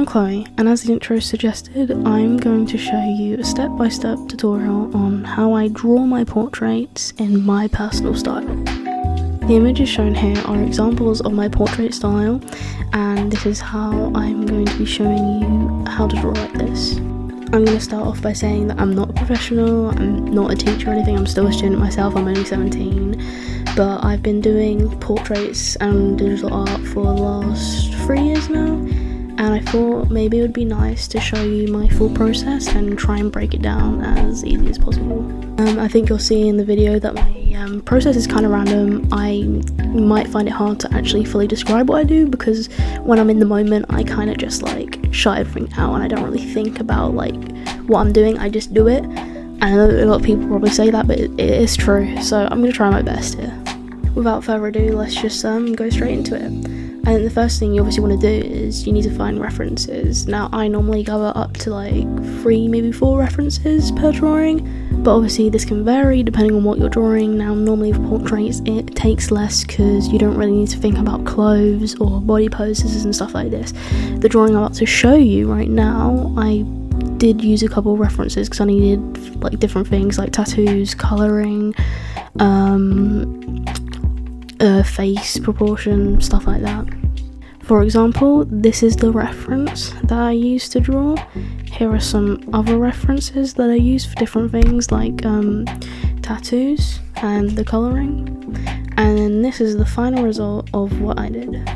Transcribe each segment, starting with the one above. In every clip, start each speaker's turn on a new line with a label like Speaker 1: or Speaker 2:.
Speaker 1: I'm Chloe, and as the intro suggested, I'm going to show you a step-by-step tutorial on how I draw my portraits in my personal style. The images shown here are examples of my portrait style, and this is how I'm going to be showing you how to draw like this. I'm going to start off by saying that I'm not a professional, I'm not a teacher or anything, I'm still a student myself, I'm only 17, but I've been doing portraits and digital art for the last 3 years now. And I thought maybe it would be nice to show you my full process and try and break it down as easy as possible. I think you'll see in the video that my process is kind of random. I might find it hard to actually fully describe what I do because when I'm in the moment I kind of just like shut everything out and I don't really think about like what I'm doing, I just do it. And I know a lot of people probably say that, but it is true, so I'm going to try my best here. Without further ado, let's just go straight into it. And the first thing you obviously want to do is you need to find references. Now I normally gather up to like 3, maybe 4 references per drawing, but obviously this can vary depending on what you're drawing. Now normally for portraits it takes less because you don't really need to think about clothes or body poses and stuff like this. The drawing I'm about to show you right now, I did use a couple of references because I needed like different things like tattoos, colouring, face proportion, stuff like that. For example, this is the reference that I used to draw. Here are some other references that I use for different things like tattoos and the colouring. And then this is the final result of what I did.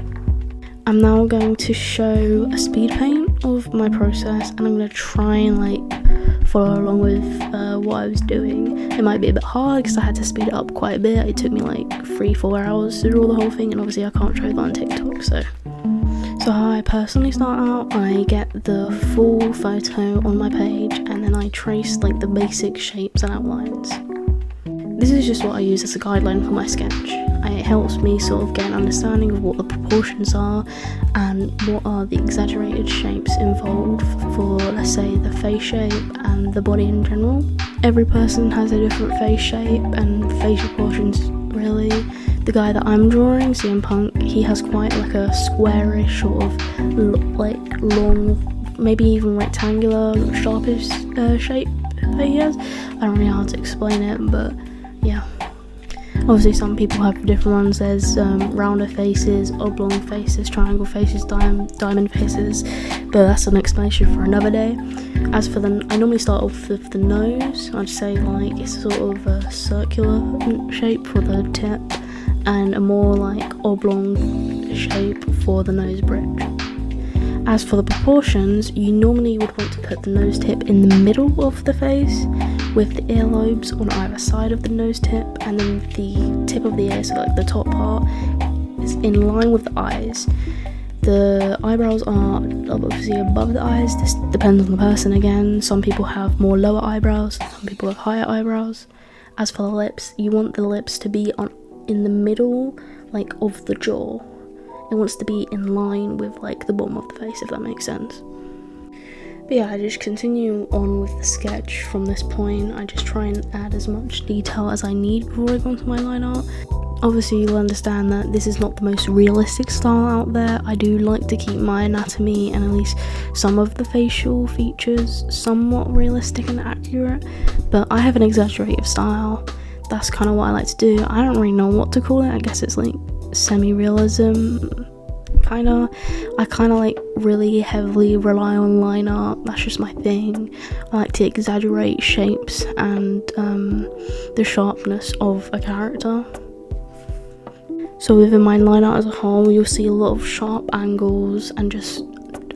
Speaker 1: I'm now going to show a speed paint of my process and I'm going to try and like follow along with what I was doing. It might be a bit hard because I had to speed it up quite a bit. It took me like 3-4 hours to draw the whole thing, and obviously I can't show that on TikTok. So how I personally start out, I get the full photo on my page and then I trace like the basic shapes and outlines. This is just what I use as a guideline for my sketch. It helps me sort of get an understanding of what the proportions are and what are the exaggerated shapes involved for, let's say, the face shape and the body in general. Every person has a different face shape and face proportions, really. The guy that I'm drawing, CM Punk, he has quite like a squarish sort of like long, maybe even rectangular, sharpish shape that he has. I don't really know how to explain it, but yeah. Obviously some people have different ones. There's rounder faces, oblong faces, triangle faces, diamond faces, but that's an explanation for another day. As for I normally start off with the nose. I'd say like it's sort of a circular shape for the tip and a more like oblong shape for the nose bridge. As for the proportions, you normally would want to put the nose tip in the middle of the face with the earlobes on either side of the nose tip, and then the tip of the ear, so like the top part, is in line with the eyes. The eyebrows are obviously above the eyes. This depends on the person again. Some people have more lower eyebrows, some people have higher eyebrows. As for the lips, you want the lips to be in the middle like of the jaw. It wants to be in line with like the bottom of the face, if that makes sense. But yeah, I just continue on with the sketch from this point. I just try and add as much detail as I need before I go onto my line art. Obviously you'll understand that this is not the most realistic style out there. I do like to keep my anatomy and at least some of the facial features somewhat realistic and accurate, but I have an exaggerated style. That's kind of what I like to do. I don't really know what to call it. I guess it's like semi-realism, kinda. I kinda like really heavily rely on line art. That's just my thing. I like to exaggerate shapes and the sharpness of a character. So within my line art as a whole, you'll see a lot of sharp angles and just,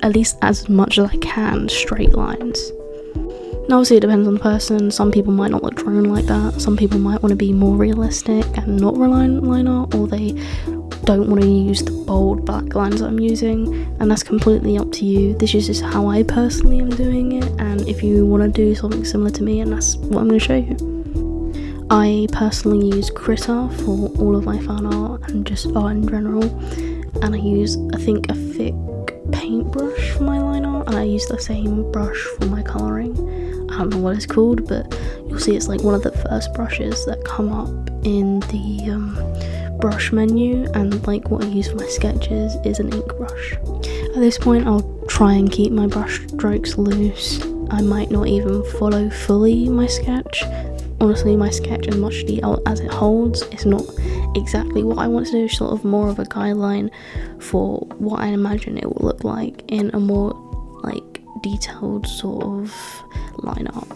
Speaker 1: at least as much as I can, straight lines. Now obviously it depends on the person. Some people might not look drawn like that. Some people might want to be more realistic and not rely on line art, or they don't want to use the bold black lines that I'm using, and that's completely up to you. This is just how I personally am doing it, and if you want to do something similar to me, and that's what I'm going to show you. I personally use Krita for all of my fan art and just art in general, and I use, I think, a thick paintbrush for my line art, and I use the same brush for my colouring. I don't know what it's called, but you'll see it's like one of the first brushes that come up in the brush menu, and like what I use for my sketches is an ink brush. At this point I'll try and keep my brush strokes loose. I might not even follow fully my sketch. Honestly, my sketch, as much detail as it holds, is not exactly what I want to do, sort of more of a guideline for what I imagine it will look like in a more like detailed sort of lineup.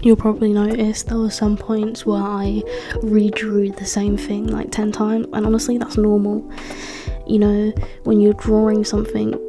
Speaker 1: You'll probably notice there were some points where I redrew the same thing like 10 times, and honestly that's normal. You know, when you're drawing something,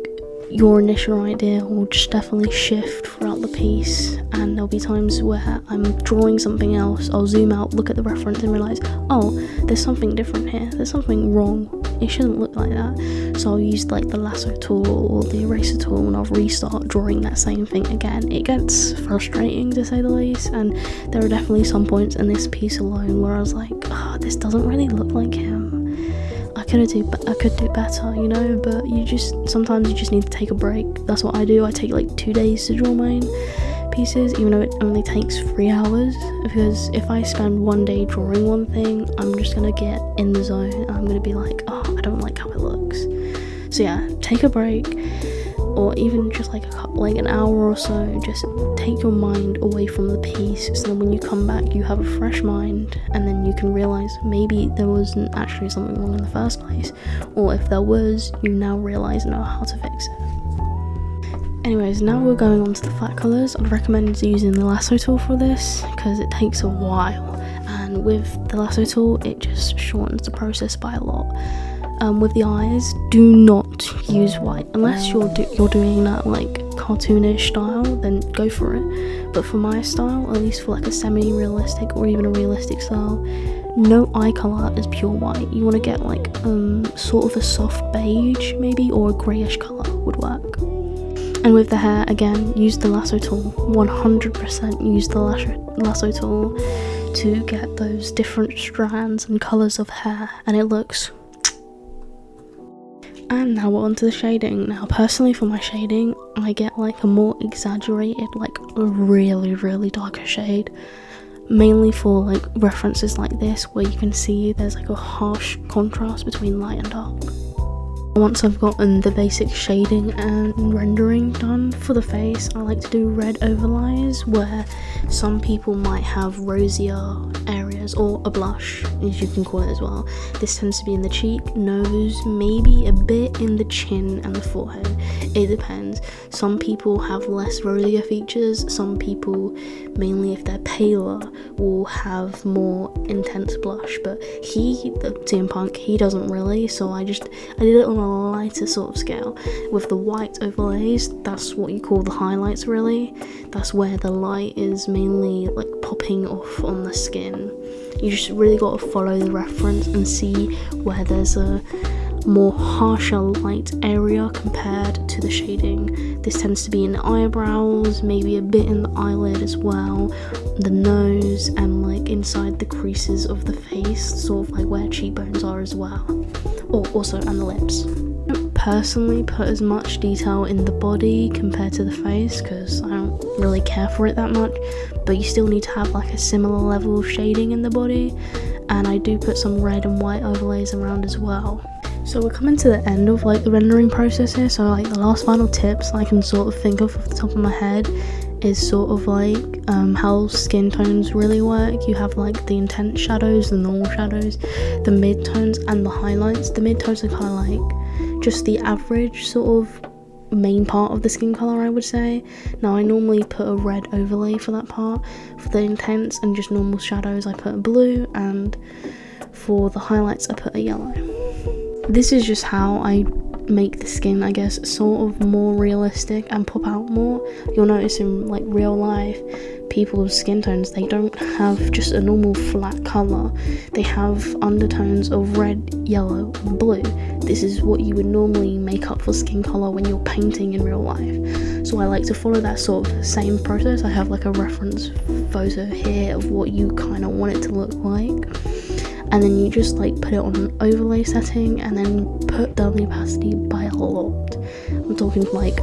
Speaker 1: your initial idea will just definitely shift throughout the piece, and there'll be times where I'm drawing something else, I'll zoom out, look at the reference and realise, oh, there's something different here, there's something wrong, it shouldn't look like that. So I'll use like the lasso tool or the eraser tool and I'll restart drawing that same thing again. It gets frustrating to say the least, and there are definitely some points in this piece alone where I was like, oh, this doesn't really look like him. I could do better, you know, but sometimes you just need to take a break. That's what I do. I take like 2 days to draw mine pieces, even though it only takes 3 hours, because if I spend 1 day drawing one thing, I'm just gonna get in the zone and I'm gonna be like, oh, I don't like how it looks. So yeah, take a break, or even just like an hour or so, just take your mind away from the piece, so then when you come back you have a fresh mind, and then you can realise maybe there wasn't actually something wrong in the first place, or if there was, you now realise know how to fix it. Anyways, now we're going on to the flat colours. I'd recommend using the lasso tool for this because it takes a while, and with the lasso tool it just shortens the process by a lot. With the eyes, do not use white unless you're doing that like cartoonish style, then go for it. But for my style, at least for like a semi-realistic or even a realistic style, no eye colour is pure white. You want to get like sort of a soft beige maybe, or a greyish colour would work. And with the hair, again, use the lasso tool. 100% use the lasso tool to get those different strands and colours of hair, and it looks. And now we're on to the shading. Now personally for my shading, I get like a more exaggerated, like a really darker shade, mainly for like references like this where you can see there's like a harsh contrast between light and dark. Once I've gotten the basic shading and rendering done for the face, I like to do red overlays where some people might have rosier areas, or a blush as you can call it as well. This tends to be in the cheek, nose, maybe a bit in the chin and the forehead. It depends. Some people have less rosier features, some people, mainly if they're paler, will have more intense blush, but CM Punk, he doesn't really, so I did it on a lighter sort of scale. With the white overlays, that's what you call the highlights really. That's where the light is mainly like popping off on the skin. You just really got to follow the reference and see where there's a more harsher light area compared to the shading. This tends to be in the eyebrows, maybe a bit in the eyelid as well, the nose, and like inside the creases of the face, sort of like where cheekbones are as well, or also and the lips. I don't personally put as much detail in the body compared to the face because I don't really care for it that much, but you still need to have like a similar level of shading in the body, and I do put some red and white overlays around as well. So we're coming to the end of like the rendering process here, so like the last final tips I can sort of think of off the top of my head is sort of like how skin tones really work. You have like the intense shadows, the normal shadows, the mid-tones and the highlights. The mid-tones are kind of like just the average sort of main part of the skin color, I would say. Now I normally put a red overlay for that part. For the intense and just normal shadows I put a blue, and for the highlights I put a yellow. This is just how I make the skin, I guess, sort of more realistic and pop out more. You'll notice in like real life, people's skin tones, they don't have just a normal flat colour. They have undertones of red, yellow and blue. This is what you would normally make up for skin colour when you're painting in real life. So I like to follow that sort of same process. I have like a reference photo here of what you kind of want it to look like. And then you just like put it on an overlay setting and then put down the opacity by a lot. I'm talking like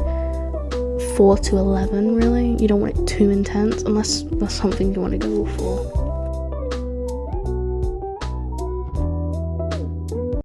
Speaker 1: 4 to 11 really. You don't want it too intense unless that's something you want to go for.